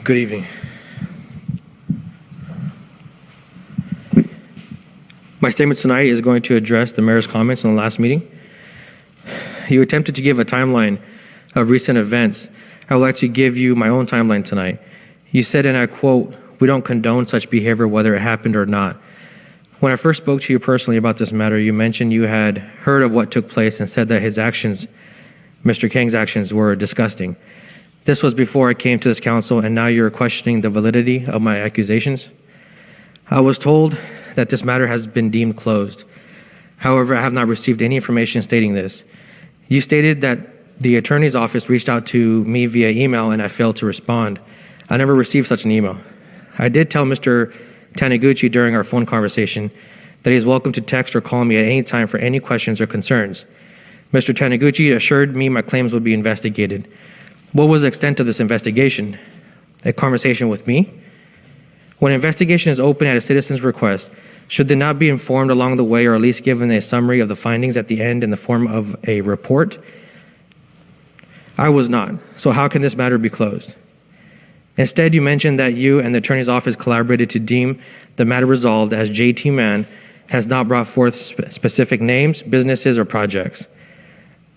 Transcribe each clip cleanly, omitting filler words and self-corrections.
Good evening. My statement tonight is going to address the mayor's comments in the last meeting. You attempted to give a timeline of recent events. I would like to give you my own timeline tonight. You said, and I quote, "We don't condone such behavior whether it happened or not." When I first spoke to you personally about this matter, you mentioned you had heard of what took place and said that his actions, Mr. Kang's actions, were disgusting. This was before I came to this council, and now you're questioning the validity of my accusations. I was told that this matter has been deemed closed. However, I have not received any information stating this. You stated that the attorney's office reached out to me via email and I failed to respond. I never received such an email. I did tell Mr. Taniguchi during our phone conversation that he is welcome to text or call me at any time for any questions or concerns. Mr. Taniguchi assured me my claims would be investigated. What was the extent of this investigation? A conversation with me? When an investigation is open at a citizen's request, should they not be informed along the way or at least given a summary of the findings at the end in the form of a report? I was not, so how can this matter be closed? Instead, you mentioned that you and the attorney's office collaborated to deem the matter resolved as JT Mann has not brought forth specific names, businesses, or projects.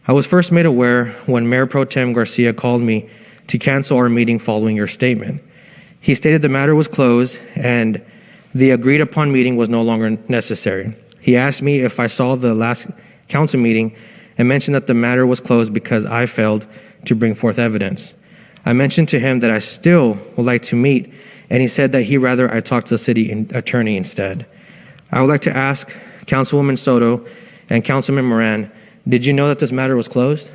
I was first made aware when Mayor Pro Tem Garcia called me to cancel our meeting following your statement. He stated the matter was closed and the agreed upon meeting was no longer necessary. He asked me if I saw the last council meeting and mentioned that the matter was closed because I failed to bring forth evidence. I mentioned to him that I still would like to meet, and he said that he'd rather I talk to the city attorney instead. I would like to ask Councilwoman Soto and Councilman Moran, did you know that this matter was closed?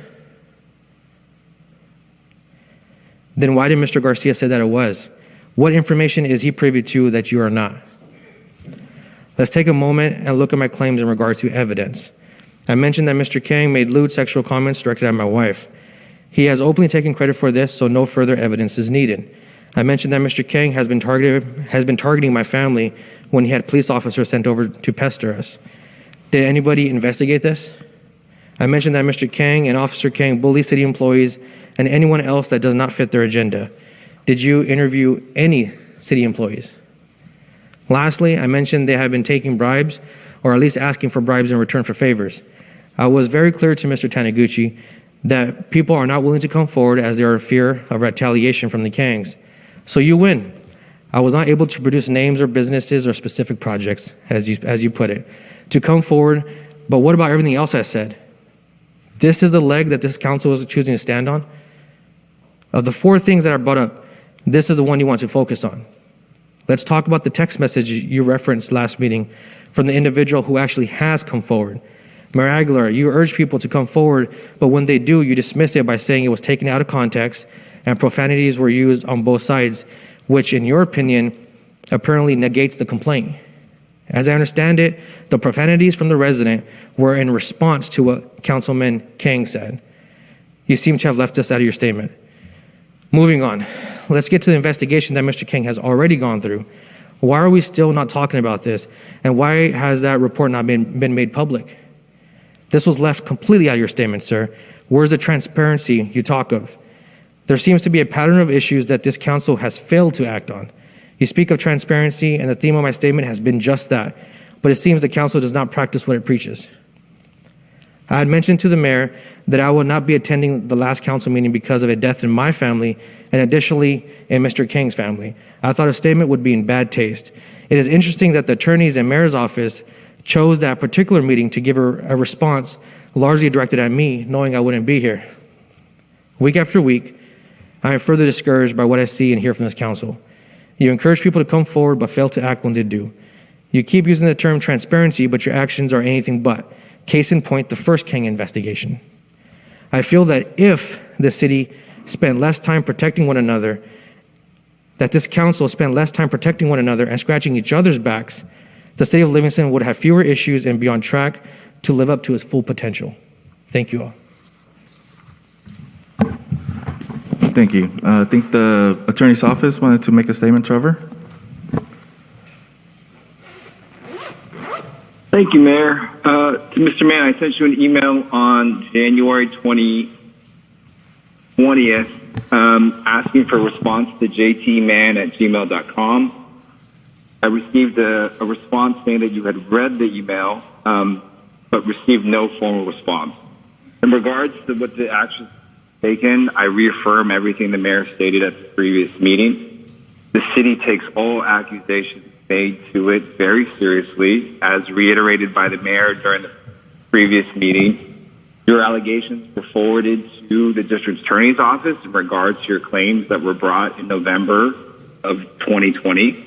Then why did Mr. Garcia say that it was? What information is he privy to that you are not? Let's take a moment and look at my claims in regards to evidence. I mentioned that Mr. Kang made lewd sexual comments directed at my wife. He has openly taken credit for this, so no further evidence is needed. I mentioned that Mr. Kang has been targeting my family when he had police officers sent over to pester us. Did anybody investigate this? I mentioned that Mr. Kang and Officer Kang bully city employees and anyone else that does not fit their agenda. Did you interview any city employees? Lastly, I mentioned they have been taking bribes or at least asking for bribes in return for favors. I was very clear to Mr. Taniguchi that people are not willing to come forward as they are in fear of retaliation from the Kangs. So you win. I was not able to produce names or businesses or specific projects, as you put it, to come forward, but what about everything else I said? This is the leg that this council is choosing to stand on? Of the four things that I brought up, this is the one you want to focus on. Let's talk about the text message you referenced last meeting from the individual who actually has come forward. Mayor Aguilar, you urge people to come forward, but when they do, you dismiss it by saying it was taken out of context and profanities were used on both sides, which in your opinion, apparently negates the complaint. As I understand it, the profanities from the resident were in response to what Councilman Kang said. You seem to have left this out of your statement. Moving on, let's get to the investigation that Mr. Kang has already gone through. Why are we still not talking about this? And why has that report not been made public? This was left completely out of your statement, sir. Where's the transparency you talk of? There seems to be a pattern of issues that this council has failed to act on. You speak of transparency, and the theme of my statement has been just that, but it seems the council does not practice what it preaches. I had mentioned to the mayor that I will not be attending the last council meeting because of a death in my family and additionally in Mr. Kang's family. I thought a statement would be in bad taste. It is interesting that the attorneys and mayor's office chose that particular meeting to give a response largely directed at me, knowing I wouldn't be here. Week after week, I am further discouraged by what I see and hear from this council. You encourage people to come forward but fail to act when they do. You keep using the term transparency, but your actions are anything but. Case in point, the first Kang investigation. I feel that if the city spent less time protecting one another, that this council spent less time protecting one another and scratching each other's backs, the city of Livingston would have fewer issues and be on track to live up to its full potential. Thank you all. Thank you. I think the attorney's office wanted to make a statement, Trevor. Thank you, Mayor. To Mr. Mann, I sent you an email on January 21 20th, asking for a response to jtman@gmail.com. I received a response saying that you had read the email, but received no formal response. In regards to what the actions taken, I reaffirm everything the mayor stated at the previous meeting. The city takes all accusations made to it very seriously, as reiterated by the mayor during the previous meeting. Your allegations were forwarded to the district attorney's office in regards to your claims that were brought in November of 2020.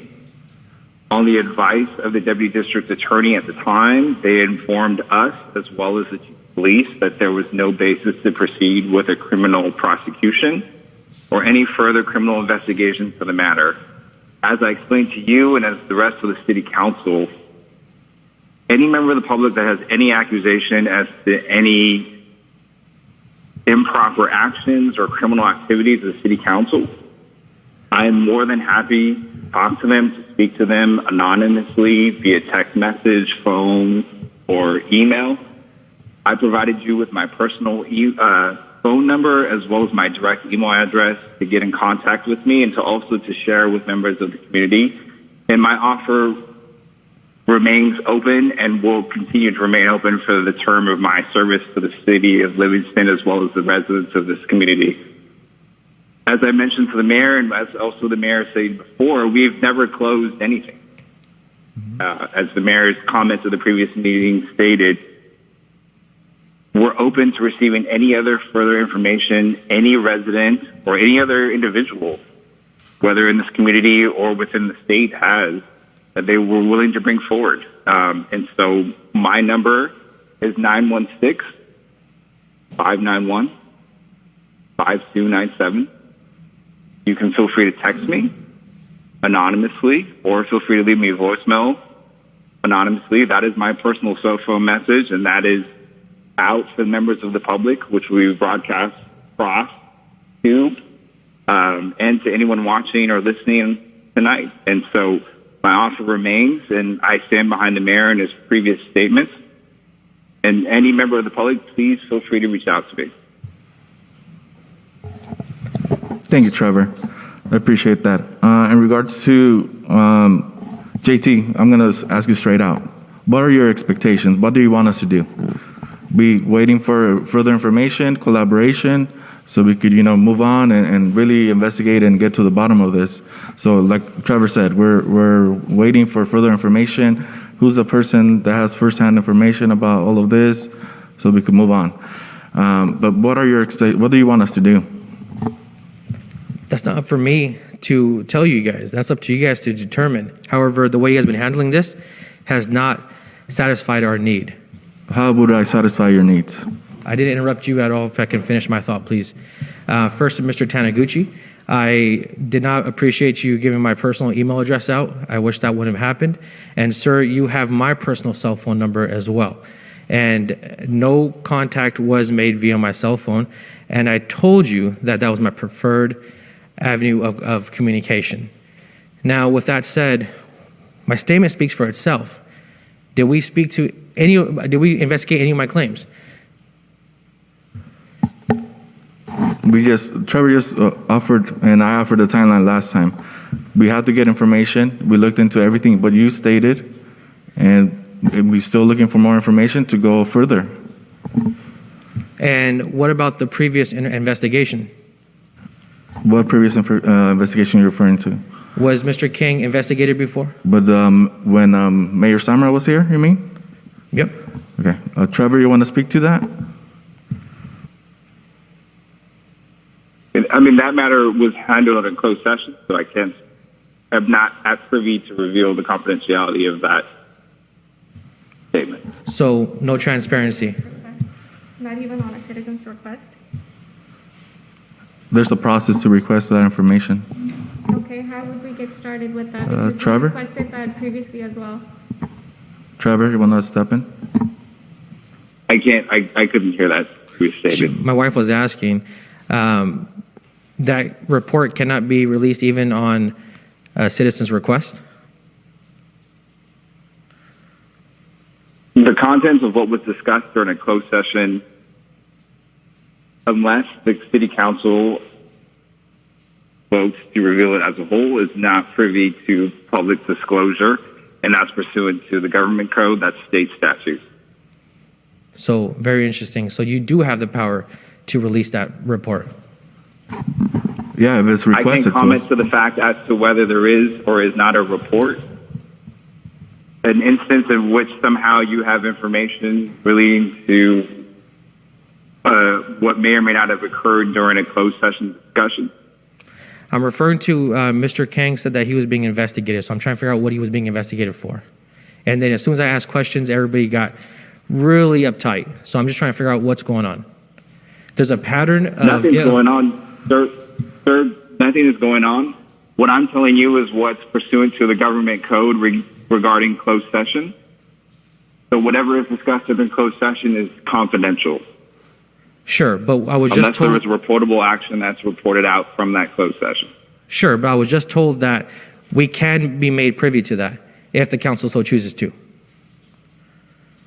On the advice of the deputy district attorney at the time, they informed us, as well as the chief of police, that there was no basis to proceed with a criminal prosecution or any further criminal investigation for the matter. As I explained to you and as the rest of the city council, any member of the public that has any accusation as to any improper actions or criminal activities of the city council, I am more than happy to talk to them, to speak to them anonymously via text message, phone, or email. I provided you with my personal phone number as well as my direct email address to get in contact with me and to also to share with members of the community. And my offer remains open and will continue to remain open for the term of my service to the city of Livingston as well as the residents of this community. As I mentioned to the mayor and as also the mayor said before, we've never closed anything. As the mayor's comments of the previous meeting stated, we're open to receiving any other further information any resident or any other individual, whether in this community or within the state, has that they were willing to bring forward. And so my number is 916-591-5297. You can feel free to text me anonymously or feel free to leave me a voicemail anonymously. That is my personal cell phone message, and that is out for members of the public, which we broadcast across to, and to anyone watching or listening tonight. And so my offer remains, and I stand behind the mayor and his previous statements. And any member of the public, please feel free to reach out to me. Thank you, Trevor. I appreciate that. In regards to JT, I'm going to ask you straight out. What are your expectations? What do you want us to do? Be waiting for further information, collaboration, so we could, move on and really investigate and get to the bottom of this. So like Trevor said, we're waiting for further information. Who's the person that has firsthand information about all of this so we can move on? But what do you want us to do? That's not up for me to tell you guys. That's up to you guys to determine. However, the way you guys have been handling this has not satisfied our need. How would I satisfy your needs? I didn't interrupt you at all. If I can finish my thought, please. First, to Mr. Taniguchi, I did not appreciate you giving my personal email address out. I wish that wouldn't have happened. And sir, you have my personal cell phone number as well. And no contact was made via my cell phone. And I told you that that was my preferred avenue of communication. Now, with that said, my statement speaks for itself. Did we investigate any of my claims? Trevor just offered, and I offered the timeline last time. We have to get information. We looked into everything but you stated, and we're still looking for more information to go further. And what about the previous investigation? What previous investigation are you referring to? Was Mr. King investigated before? But when Mayor Samra was here, you mean? Yep. Okay. Trevor, you want to speak to that? I mean, that matter was handled in closed session, so I'm not at privy to reveal the confidentiality of that statement. So, no transparency? Not even on a citizen's request? There's a process to request that information. Okay, how would we get started with that? Because Trevor? we requested that previously as well. Trevor, you want to step in? I couldn't hear that statement. My wife was asking, that report cannot be released even on a citizen's request? The contents of what was discussed during a closed session unless the city council votes to reveal it as a whole, is not privy to public disclosure, and that's pursuant to the government code, that's state statute. So very interesting. So you do have the power to release that report. Yeah, if it's I requested can't comment to us. to the fact as to whether there is or is not a report. An instance in which somehow you have information relating to what may or may not have occurred during a closed session discussion. I'm referring to Mr. Kang said that he was being investigated, so I'm trying to figure out what he was being investigated for. And then as soon as I asked questions, everybody got really uptight. So I'm just trying to figure out what's going on. There's a pattern of... Nothing's going on, sir. Sir, nothing is going on. What I'm telling you is what's pursuant to the government code regarding closed session. So whatever is discussed in closed session is confidential. Sure, but I was Unless just told... there is reportable action that's reported out from that closed session. Sure, but I was just told that we can be made privy to that if the council so chooses to.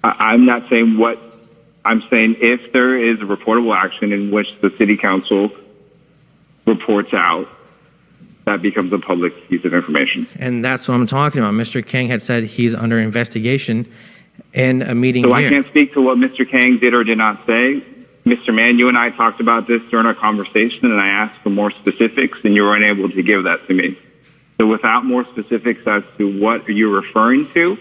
I'm not saying what, I'm saying if there is a reportable action in which the city council reports out, that becomes a public piece of information. And that's what I'm talking about. Mr. Kang had said he's under investigation in a meeting So here. I can't speak to what Mr. Kang did or did not say. Mr. Mann, you and I talked about this during our conversation, and I asked for more specifics, and you were unable to give that to me. So without more specifics as to what you're referring to,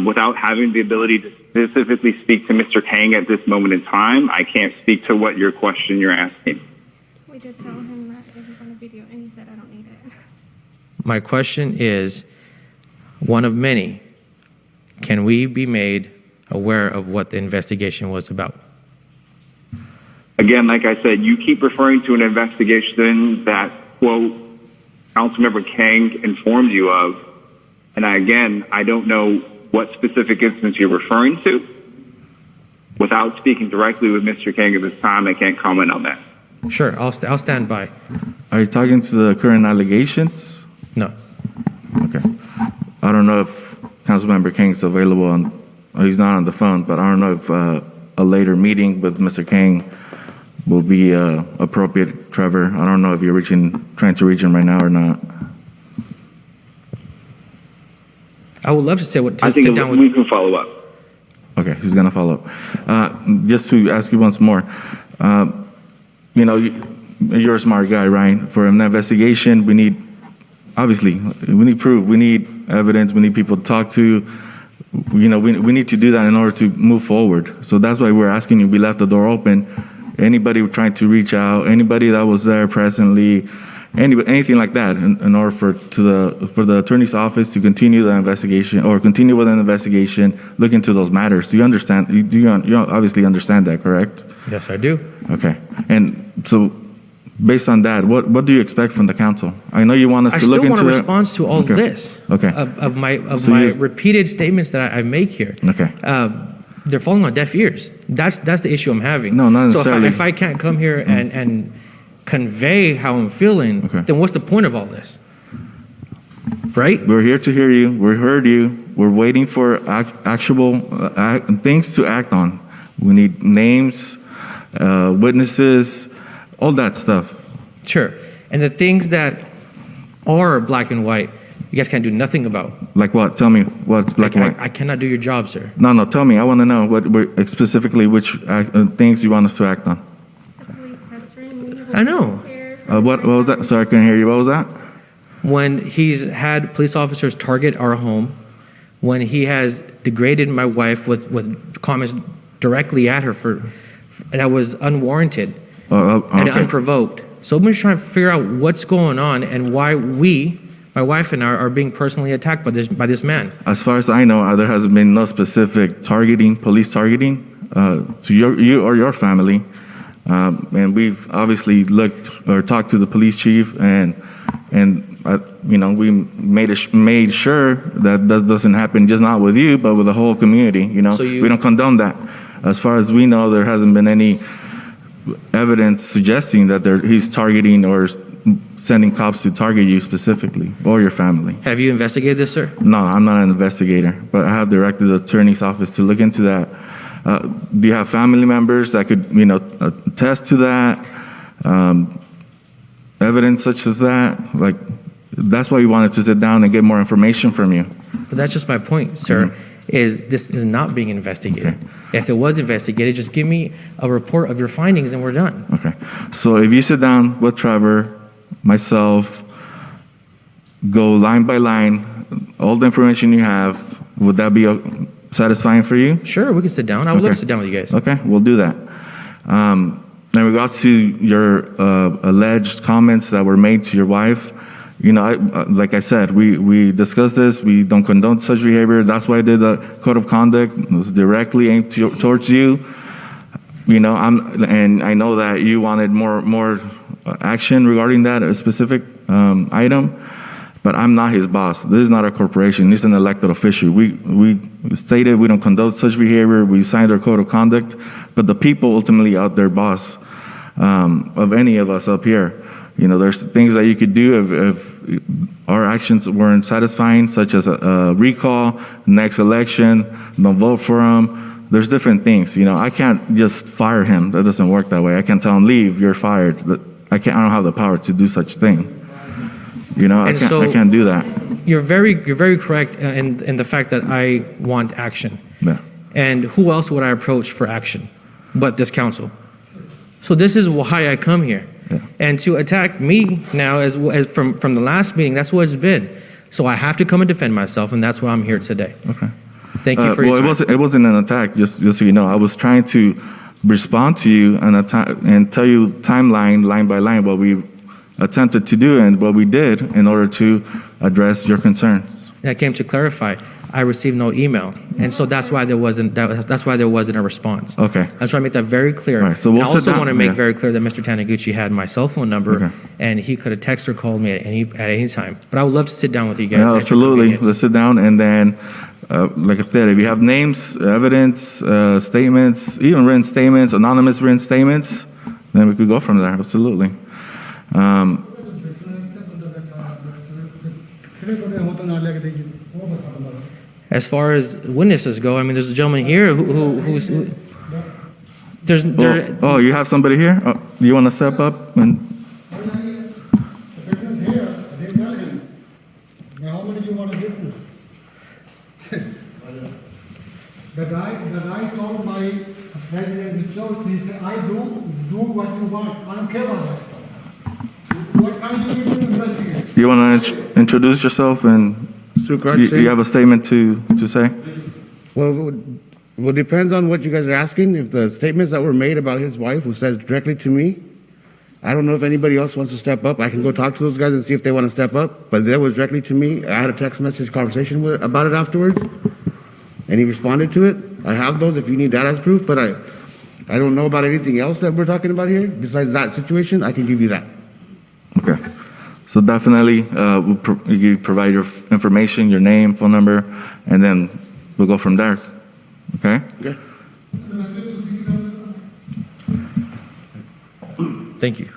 without having the ability to specifically speak to Mr. Kang at this moment in time, I can't speak to what your question you're asking. We did tell him that it was on the video, and he said, I don't need it. My question is one of many. Can we be made aware of what the investigation was about? Again, like I said, you keep referring to an investigation that, quote, Councilmember Kang informed you of. And I don't know what specific instance you're referring to. Without speaking directly with Mr. Kang at this time, I can't comment on that. Sure, I'll stand by. Are you talking to the current allegations? No. Okay. I don't know if Councilmember Kang's available he's not on the phone, but I don't know if a later meeting with Mr. Kang will be appropriate, Trevor. I don't know if you're trying to reach him right now or not. I would love to sit think down with we can follow up. Okay, he's gonna follow up. Just to ask you once more, you're a smart guy, right? For an investigation, we need proof, we need evidence, we need people to talk to. We need to do that in order to move forward. So that's why we're asking you. We left the door open. Anybody trying to reach out, anybody that was there presently, anything like that, in order for the attorney's office to continue the investigation or continue with an investigation, look into those matters. Do you understand? You obviously understand that, correct? Yes, I do. Okay. And so, based on that, what do you expect from the council? I know you want us to look into it. I still want a response to all Okay. this. Okay. Of my So repeated statements that I make here. Okay. They're falling on deaf ears. That's the issue I'm having. No, not necessarily. So if I can't come here and convey how I'm feeling, Okay. then what's the point of all this? Right? We're here to hear you. We heard you. We're waiting for actual things to act on. We need names, witnesses, all that stuff. Sure. And the things that are black and white, you guys can't do nothing about. Like what? Tell me what's black and white. I cannot do your job, sir. No, tell me. I want to know specifically which things you want us to act on. The police pestering, we have I know. here. What was that? Sorry, I couldn't hear you. What was that? When he's had police officers target our home, when he has degraded my wife with comments directly at her that was unwarranted and Okay. unprovoked. So I'm just trying to figure out what's going on and why my wife and I, are being personally attacked by this man. As far as I know, there has been no specific police targeting to you or your family. And we've obviously looked or talked to the police chief, and we made sure that doesn't happen, just not with you, but with the whole community. So we don't condone that. As far as we know, there hasn't been any evidence suggesting that he's targeting or sending cops to target you specifically or your family. Have you investigated this, sir? No, I'm not an investigator, but I have directed the attorney's office to look into that. Do you have family members that could, attest to that? Evidence such as that? Like, that's why we wanted to sit down and get more information from you. But that's just my point, sir, is this is not being investigated. Okay. If it was investigated, just give me a report of your findings and we're done. Okay. So if you sit down with Trevor, myself, go line by line, all the information you have, would that be satisfying for you? Sure, we can sit down. I would love to sit down with you guys. Okay, we'll do that. In regards to your alleged comments that were made to your wife, like I said, we discussed this. We don't condone such behavior. That's why I did the code of conduct. It was directly aimed towards you. And I know that you wanted more action regarding that specific item. But I'm not his boss. This is not a corporation. He's an elected official. We stated we don't condone such behavior. We signed our code of conduct. But the people ultimately are their boss of any of us up here. There's things that you could do if our actions weren't satisfying, such as a recall, next election, don't vote for him. There's different things. I can't just fire him. That doesn't work that way. I can't tell him, leave, you're fired. I don't have the power to do such thing. I can't do that. You're very correct in the fact that I want action. Yeah. And who else would I approach for action but this council? So this is why I come here. Yeah. And to attack me now, as from the last meeting, that's what it's been. So I have to come and defend myself, and that's why I'm here today. Okay. Thank you for your time. It wasn't an attack, just so you know. I was trying to respond to you and tell you timeline, line by line, what we attempted to do and what we did in order to address your concerns. And I came to clarify. I received no email, and so that's why there wasn't a response. Okay. I try to make that very clear. Right, so we'll I sit also down, want to make yeah. very clear that Mr. Taniguchi had my cell phone number, Okay. and he could have texted or called me at any time. But I would love to sit down with you guys. Yeah, at your absolutely. convenience. Let's sit down and then, like I said, if you have names, evidence, statements, even written statements, anonymous written statements, then we could go from there. Absolutely. As far as witnesses go, I mean, there's a gentleman here who's you have somebody here? Do you want to step up and? How many do you want to witness? The guy told my president of the church, he said, I do what you want. I don't care about that. What kind of you investigate? You want to introduce yourself and you have a statement to say? Well, it depends on what you guys are asking. If the statements that were made about his wife was said directly to me, I don't know if anybody else wants to step up. I can go talk to those guys and see if they want to step up. But that was directly to me. I had a text message conversation about it afterwards, and he responded to it. I have those if you need that as proof, but I don't know about anything else that we're talking about here. Besides that situation, I can give you that. Okay. So definitely, you provide your information, your name, phone number, and then we'll go from there. Okay? Okay. Thank you.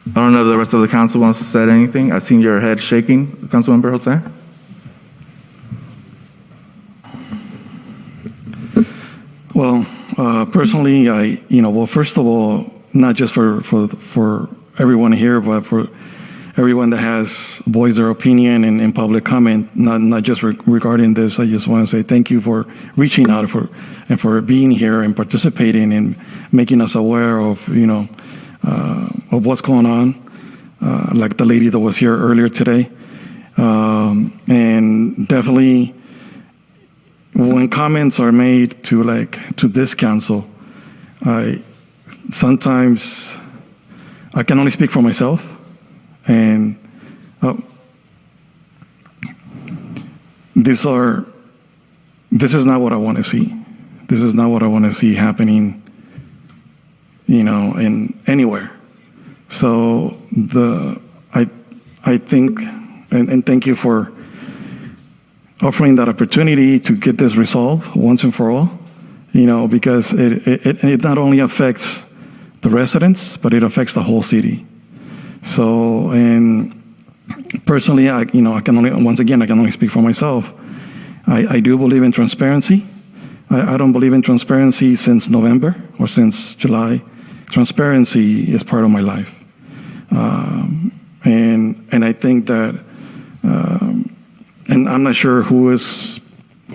I don't know if the rest of the council wants to say anything. I've seen your head shaking, Councilmember Jose. Well, personally, first of all, not just for everyone here, but for everyone that has voiced their opinion in public comment, not just regarding this. I just want to say thank you for reaching out and for being here and participating and making us aware of what's going on, like the lady that was here earlier today, and definitely when comments are made to this council, sometimes I can only speak for myself. And this is not what I want to see. This is not what I want to see happening, in anywhere. So I think, and thank you for offering that opportunity to get this resolved once and for all, because it not only affects the residents, but it affects the whole city. So, and personally, I can only speak for myself. I do believe in transparency. I don't believe in transparency since November or since July. Transparency is part of my life. And I think that, and I'm not sure who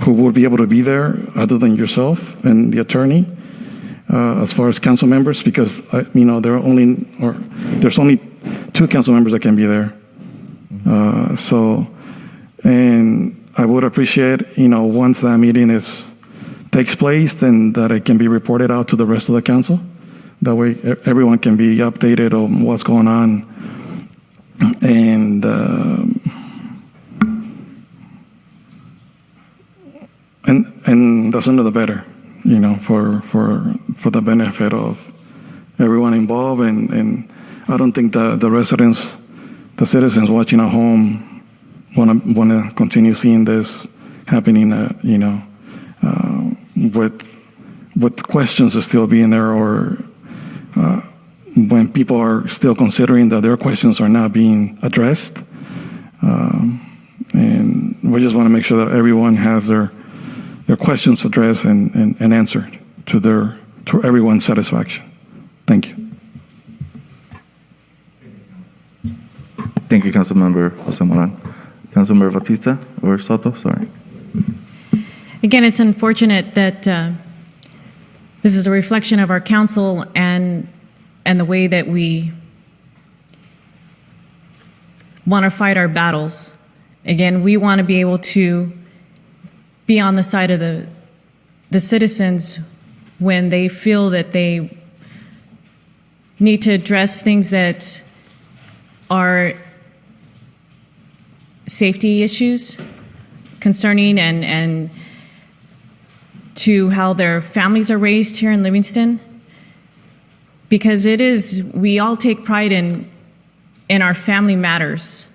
would be able to be there other than yourself and the attorney, as far as council members, because there's only 2 council members that can be there. And I would appreciate, once that meeting takes place, then that it can be reported out to the rest of the council. That way, everyone can be updated on what's going on. And and the sooner the better, for the benefit of everyone involved. And I don't think the residents, the citizens watching at home, want to continue seeing this happening. With questions still being there, or when people are still considering that their questions are not being addressed. And we just want to make sure that everyone has their questions addressed and answered to everyone's satisfaction. Thank you. Thank you, Councilmember Jose Moran. Councilmember Batista or Soto, sorry. Again, it's unfortunate that this is a reflection of our council and the way that we want to fight our battles. Again, we want to be able to be on the side of the citizens when they feel that they need to address things that are safety issues concerning and to how their families are raised here in Livingston. Because we all take pride in our family matters.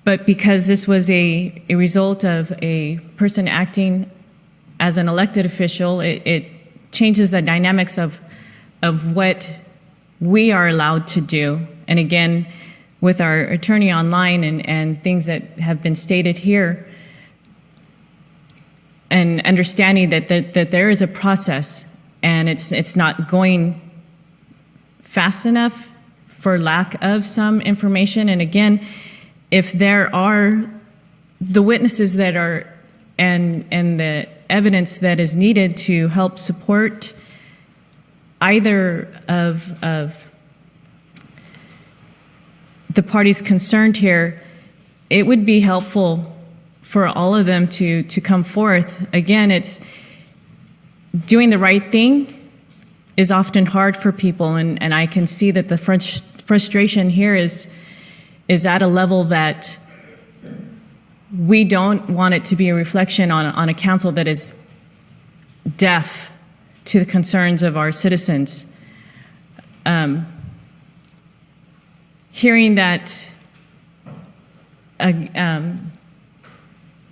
But because this was a result of a person acting as an elected official, it changes the dynamics of what we are allowed to do. And again, with our attorney online and things that have been stated here, and understanding that there is a process and it's not going fast enough for lack of some information. And again, if there are the witnesses that are and the evidence that is needed to help support either of the parties concerned here, it would be helpful for all of them to come forth. Again, it's doing the right thing is often hard for people, and I can see that the frustration here is at a level that we don't want it to be a reflection on a council that is deaf to the concerns of our citizens. Hearing that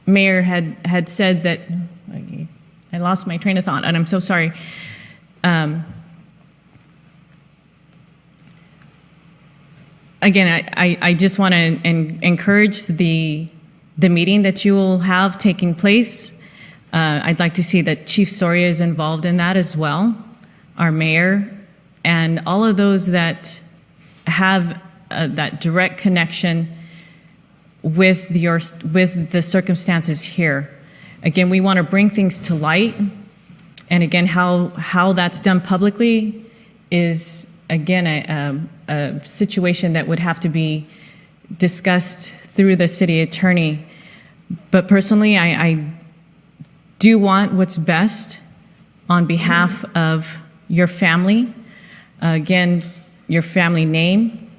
Mayor had said that, I lost my train of thought, and I'm so sorry. Again, I just want to encourage the meeting that you will have taking place. I'd like to see that Chief Soria is involved in that as well, our mayor, and all of those that have that direct connection with the circumstances here. Again, we want to bring things to light, and again, how that's done publicly is again a situation that would have to be discussed through the city attorney. But personally, I do want what's best on behalf of your family. Again, your family name,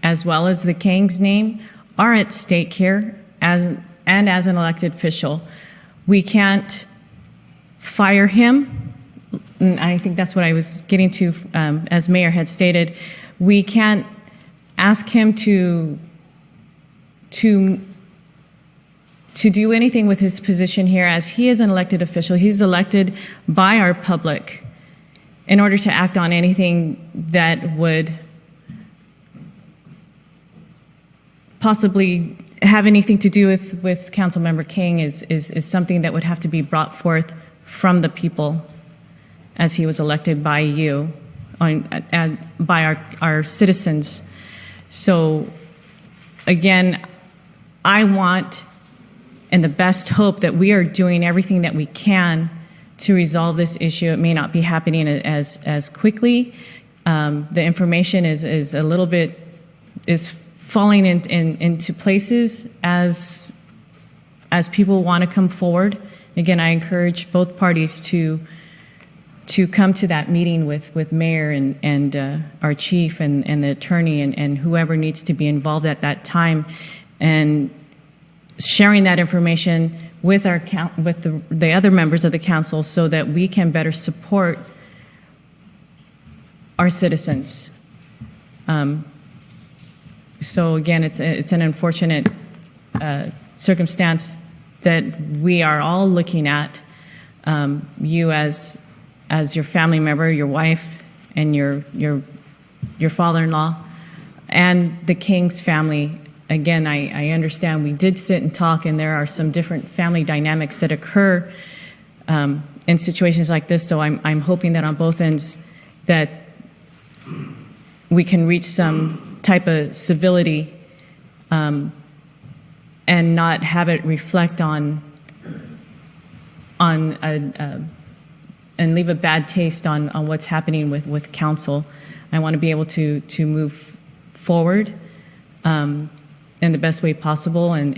as well as the Kang's name, are at stake here as an elected official. We can't fire him. And I think that's what I was getting to, as Mayor had stated. We can't ask him to do anything with his position here, as he is an elected official. He's elected by our public in order to act on anything that would possibly have anything to do with Councilmember King is something that would have to be brought forth from the people as he was elected by you, and by our citizens. So again, I want and the best hope that we are doing everything that we can to resolve this issue. It may not be happening as quickly. The information is a little bit, is falling into places as people want to come forward. Again, I encourage both parties to come to that meeting with Mayor and our chief and the attorney and whoever needs to be involved at that time, and sharing that information with the other members of the council so that we can better support our citizens. So again, it's an unfortunate circumstance that we are all looking at. You as your family member, your wife, and your father-in-law, and the King's family. Again, I understand we did sit and talk, and there are some different family dynamics that occur in situations like this. So I'm hoping that on both ends that we can reach some type of civility and not have it reflect on and leave a bad taste on what's happening with council. I want to be able to move forward in the best way possible, and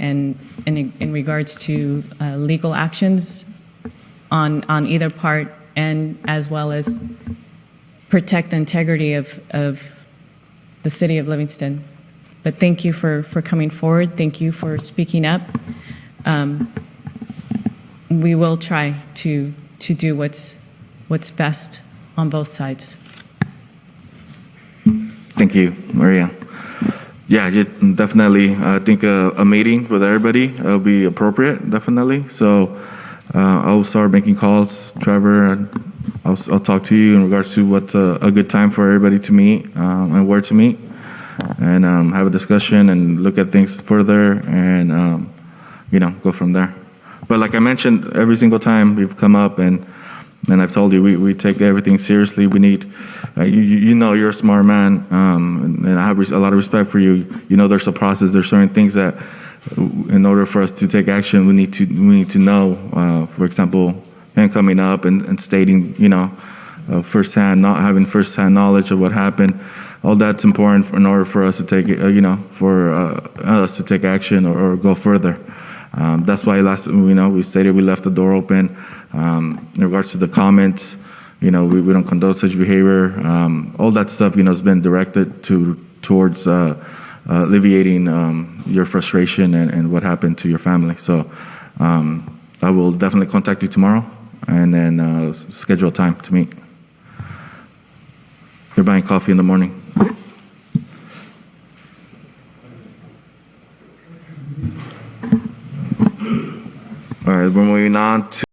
in regards to legal actions on either part, and as well as protect the integrity of the city of Livingston. But thank you for coming forward. Thank you for speaking up. We will try to do what's best on both sides. Thank you, Maria. Yeah, just definitely. I think a meeting with everybody will be appropriate, definitely. So I'll start making calls, Trevor, and I'll talk to you in regards to what's a good time for everybody to meet and where to meet, and have a discussion and look at things further, and go from there. But like I mentioned, every single time we've come up and I've told you, we take everything seriously. We need, you're a smart man, and I have a lot of respect for you. There's a process. There's certain things that, in order for us to take action, we need to know. For example, him coming up and stating, firsthand, not having firsthand knowledge of what happened. All that's important in order for us to take, for us to take action or go further. That's why we stated we left the door open. In regards to the comments, we don't condone such behavior. All that stuff, has been directed towards alleviating your frustration and what happened to your family. So I will definitely contact you tomorrow and then schedule a time to meet. You're buying coffee in the morning. All right, we're moving on to